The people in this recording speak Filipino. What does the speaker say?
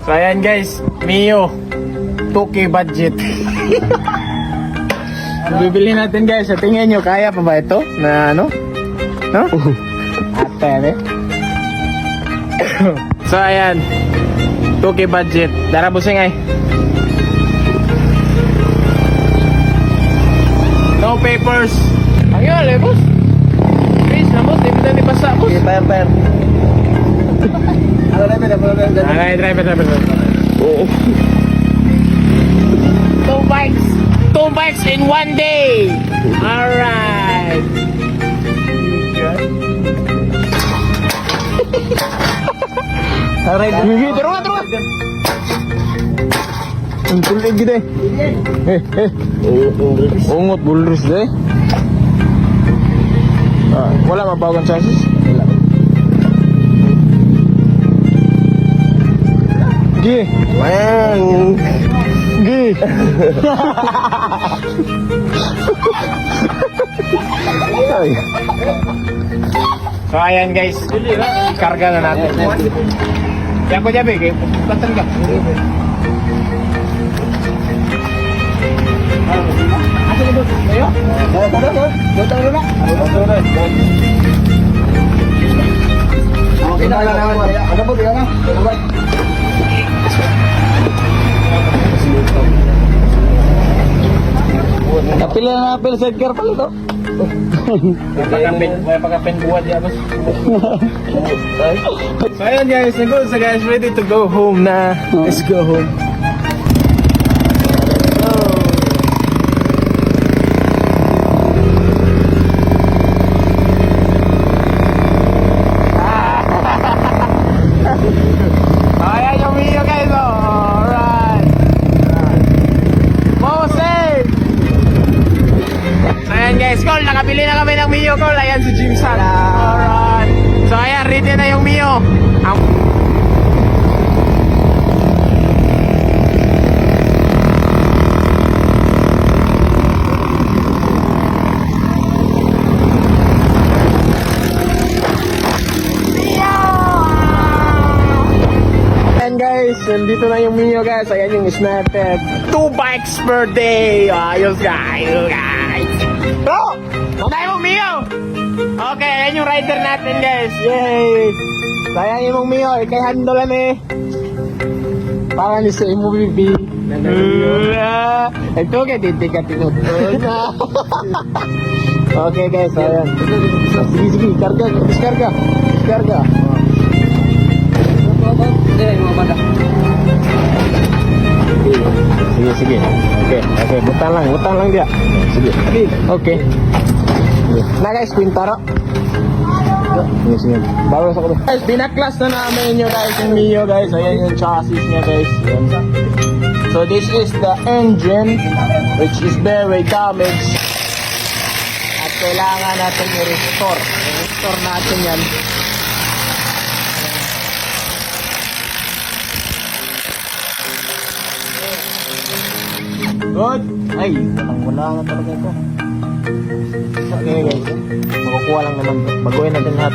So ayan guys, Mio 2K budget. Bibili natin guys, sa tingin nyo kaya pa ba ito na ano? No? Ate, so ayan, 2K budget. Dara busing ay. No papers. Ang yun, eh, boss. Please na, boss. Di mo na nipasa, boss. Okay, fire. Okay, driver. Oo. Two bikes in one day. Alright. Alright. Gigi, taro nga. Ang tulig gede. Ungot bulris deh. Wala mabawagan chassis? Wala. Gi. Mang. Gi. So ayan guys, karga na natin. Yan ko jabe, kaya pagpatan ka. Asa na doon? Ayo? Napila na apel sa Edgar pala to. May pagkapen buwan di abas. So ayan guys, so guys, ready to go home na. Let's go home. Ayan yung video guys, alright. Mose! So ayan guys, Col, nakabili na kami ng Mio, Col. Ayan si Jim San. Alright. So ayan, ready na yung Mio. Ayan guys, nandito na yung Mio guys. Ayan yung snapper. 2 bikes per day. Ayos guys. Bro! Matay mo Mio! Okay, ayan yung rider natin guys. Yay! So ayan yung Mio. Ikay handolan eh. Parang ni sa MOBB. Ito kaya titika tinutun. Okay guys, ayan. Sige, karga. Diskarga. Sige. Okay, butang lang dia. Sige. Okay. Na guys, pintara. Sige. Bawas ako. Guys, binaklas na namin yung guys, yung Mio guys. Ayan yung chassis niya guys. Ayan. So this is the engine which is very damaged. At kailangan natin i-restore. I-restore natin yan. Good. Ay, wala na talaga ito. Okay guys, makukuha lang naman ito. Baguhin natin lahat.